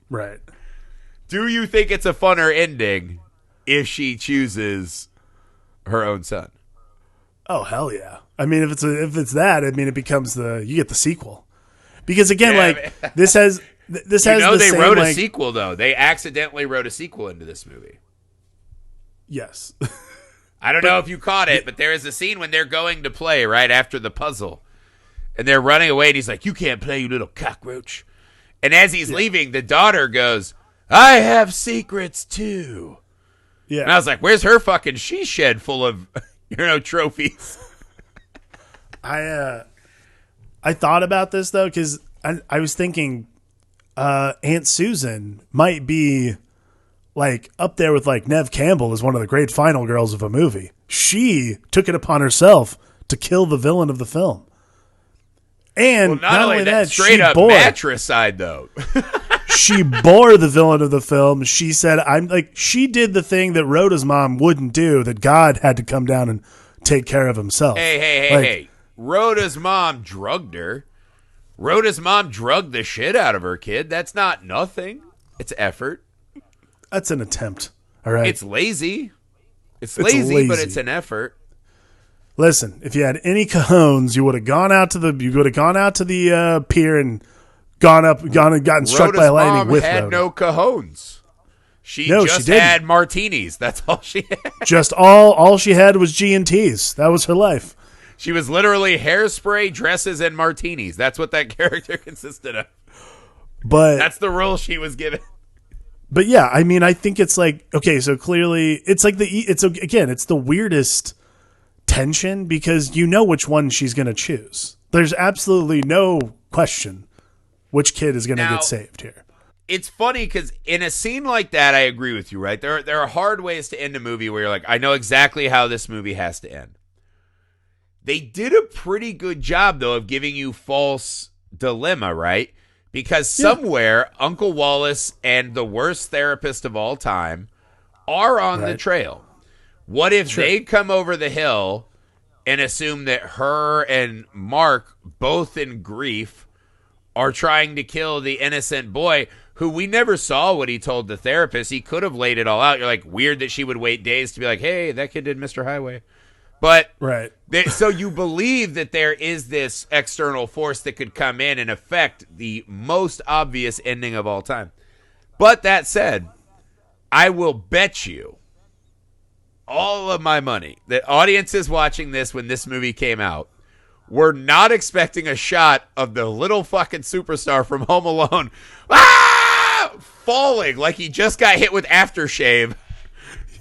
Right. Do you think it's a funner ending if she chooses her own son? Oh, hell yeah. I mean, if it's that, I mean, it becomes you get the sequel. Because again, this has the same, they wrote a sequel though. They accidentally wrote a sequel into this movie. Yes. I don't know if you caught it, but there is a scene when they're going to play right after the puzzle. And they're running away, and he's like, you can't play, you little cockroach. And as he's leaving, the daughter goes, I have secrets, too. Yeah. And I was like, where's her fucking she shed full of, trophies? I thought about this, though, because I was thinking Aunt Susan might be, like, up there with, like, Neve Campbell as one of the great final girls of a movie. She took it upon herself to kill the villain of the film. And not only that, straight up matricide, though. She bore the villain of the film. She said, she did the thing that Rhoda's mom wouldn't do, that God had to come down and take care of himself. Hey. Rhoda's mom drugged her. Rhoda's mom drugged the shit out of her kid. That's not nothing. It's effort. That's an attempt. All right. It's lazy. It's lazy, but it's an effort. Listen, if you had any cojones, you would have gone out to the pier and gone and gotten struck by lightning with Rhoda. Rhoda's mom had no cojones. She had martinis. That's all she had. Just all she had was G&Ts. That was her life. She was literally hairspray, dresses, and martinis. That's what that character consisted of. But that's the role she was given. But yeah, I mean, I think it's like, okay, so clearly it's like it's the weirdest tension because you know which one she's going to choose. There's absolutely no question which kid is going to get saved here. It's funny because in a scene like that, I agree with you, right? There are hard ways to end a movie where you're like, I know exactly how this movie has to end. They did a pretty good job, though, of giving you false dilemma, right? Because somewhere, Uncle Wallace and the worst therapist of all time are on the trail. What if they come over the hill and assume that her and Mark, both in grief, are trying to kill the innocent boy who we never saw what he told the therapist? He could have laid it all out. You're like, weird that she would wait days to be like, hey, that kid did Mr. Highway. But so you believe that there is this external force that could come in and affect the most obvious ending of all time. But that said, I will bet you all of my money that audiences watching this when this movie came out were not expecting a shot of the little fucking superstar from Home Alone falling like he just got hit with aftershave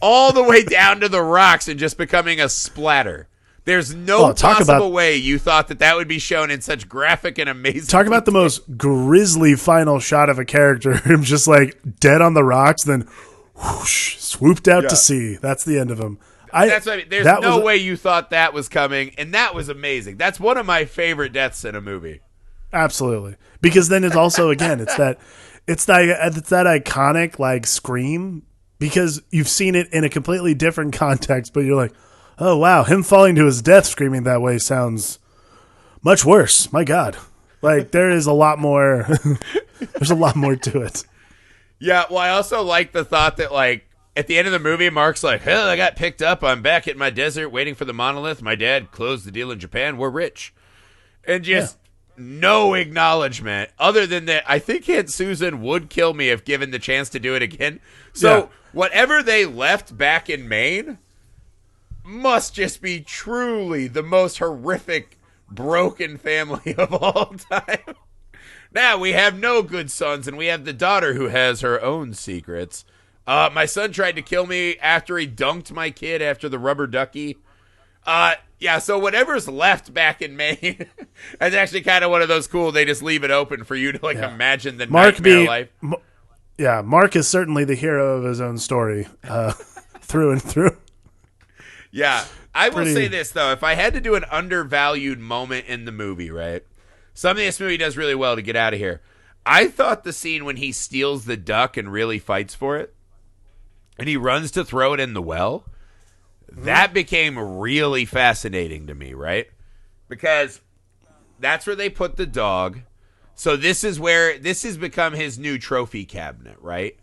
all the way down to the rocks and just becoming a splatter. There's no possible way you thought that would be shown in such graphic and amazing. Talk about the most grisly final shot of a character, him just like dead on the rocks, then whoosh, swooped out to sea. That's the end of him. That's what I mean. There's no way you thought that was coming, and that was amazing. That's one of my favorite deaths in a movie. Absolutely, because then it's also again it's that iconic like scream, because you've seen it in a completely different context, but you're like, oh wow, him falling to his death screaming that way sounds much worse. My God, like there is a lot more. There's a lot more to it. Yeah, well, I also like the thought that like at the end of the movie, Mark's like, hell, I got picked up. I'm back at my desert waiting for the monolith. My dad closed the deal in Japan. We're rich, and just. Yeah. No acknowledgement other than that. I think Aunt Susan would kill me if given the chance to do it again. So whatever they left back in Maine must just be truly the most horrific, broken family of all time. Now we have no good sons, and we have the daughter who has her own secrets. My son tried to kill me after he dunked my kid after the rubber ducky. Yeah, so whatever's left back in Maine, it's actually kind of one of those cool, they just leave it open for you to imagine the nightmare life. Mark is certainly the hero of his own story, through and through. Yeah, I will say this, though. If I had to do an undervalued moment in the movie, right, something this movie does really well to get out of here, I thought the scene when he steals the duck and really fights for it, and he runs to throw it in the well, that became really fascinating to me, right? Because that's where they put the dog. So this has become his new trophy cabinet, right?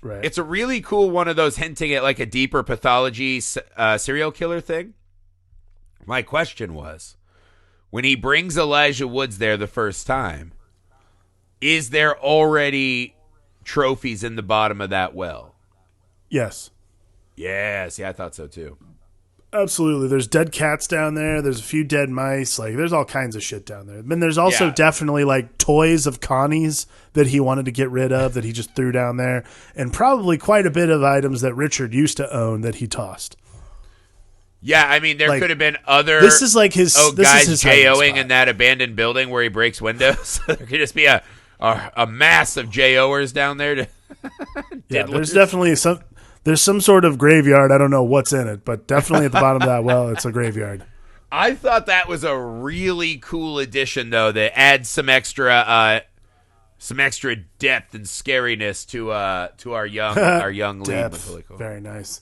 Right. It's a really cool one of those hinting at like a deeper pathology serial killer thing. My question was, when he brings Elijah Woods there the first time, is there already trophies in the bottom of that well? Yes. Yeah, see, I thought so too. Absolutely. There's dead cats down there. There's a few dead mice. Like, there's all kinds of shit down there. I mean, there's also definitely like toys of Connie's that he wanted to get rid of that he just threw down there, and probably quite a bit of items that Richard used to own that he tossed. Yeah, I mean, there could have been other. This is like his. Guys J-O-ing in that abandoned building where he breaks windows. There could just be a mass of J-O-ers down there. Yeah, there's definitely some. There's some sort of graveyard. I don't know what's in it, but definitely at the bottom of that well, it's a graveyard. I thought that was a really cool addition, though, that adds some extra depth and scariness to our young lead. Very nice.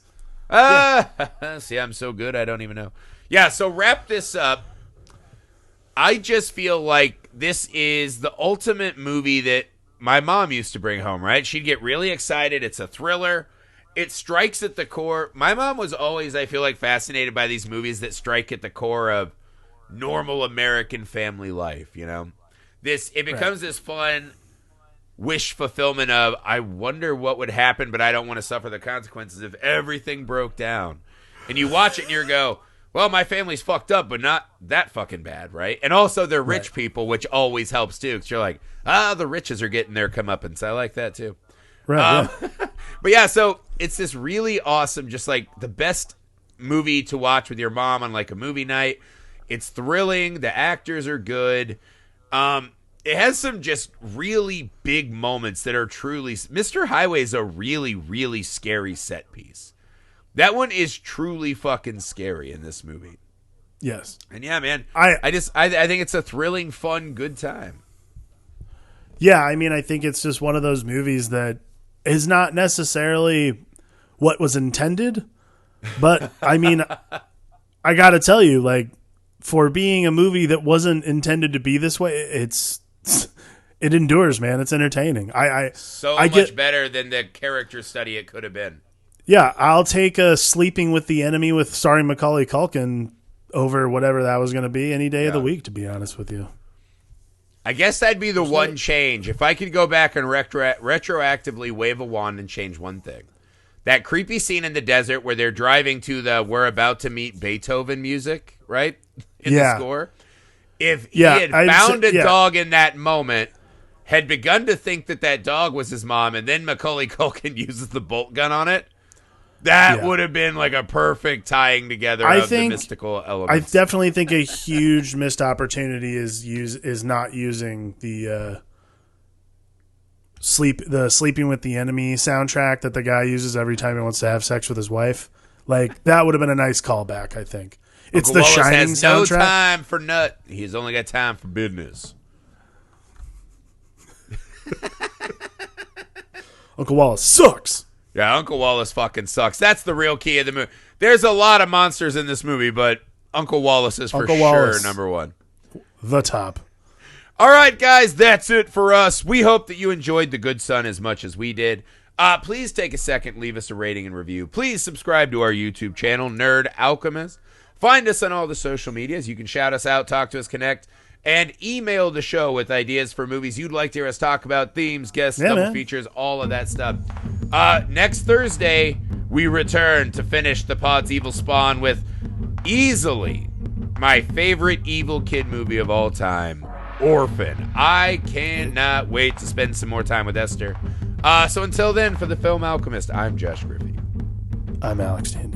See, I'm so good, I don't even know. Yeah, so wrap this up. I just feel like this is the ultimate movie that my mom used to bring home, right? She'd get really excited. It's a thriller. It strikes at the core. My mom was always, I feel like, fascinated by these movies that strike at the core of normal American family life, you know? It becomes this fun wish fulfillment of, I wonder what would happen, but I don't want to suffer the consequences if everything broke down. And you watch it and you go, well, my family's fucked up, but not that fucking bad, right? And also they're rich people, which always helps too, because you're like, the riches are getting their comeuppance. I like that too. Right. But yeah, so it's this really awesome, just like the best movie to watch with your mom on like a movie night. It's thrilling. The actors are good. It has some just really big moments that are truly. Mr. Highway is a really, really scary set piece. That one is truly fucking scary in this movie. Yes. And yeah, man, I think it's a thrilling, fun, good time. Yeah, I mean, I think it's just one of those movies that is not necessarily what was intended, but I mean, I gotta tell you, like, for being a movie that wasn't intended to be this way, it endures, man. It's entertaining. I much better than the character study it could have been. Yeah, I'll take a Sleeping with the Enemy with starring Macaulay Culkin over whatever that was going to be any day of the week, to be honest with you. I guess that'd be the one change. If I could go back and retroactively wave a wand and change one thing. That creepy scene in the desert where they're driving to the We're About to Meet Beethoven music, right? In the score. If he had found a dog in that moment, had begun to think that dog was his mom, and then Macaulay Culkin uses the bolt gun on it, That would have been like a perfect tying together of the mystical elements. I definitely think a huge missed opportunity is not using the Sleeping with the Enemy soundtrack that the guy uses every time he wants to have sex with his wife. Like, that would have been a nice callback, I think. It's Uncle the Wallace Shining has soundtrack. no time for nut. He's only got time for business. Uncle Wallace sucks. Yeah, Uncle Wallace fucking sucks. That's the real key of the movie. There's a lot of monsters in this movie, but Uncle Wallace is for sure number one. The top. All right, guys, that's it for us. We hope that you enjoyed The Good Son as much as we did. Please take a second, leave us a rating and review. Please subscribe to our YouTube channel, Nerd Alchemist. Find us on all the social medias. You can shout us out, talk to us, connect, and email the show with ideas for movies you'd like to hear us talk about, themes, guests, double features, all of that stuff. Next Thursday, we return to finish the Pod's Evil Spawn with easily my favorite evil kid movie of all time, Orphan. I cannot wait to spend some more time with Esther. So until then, for the Film Alchemist, I'm Josh Griffey. I'm Alex Dandy.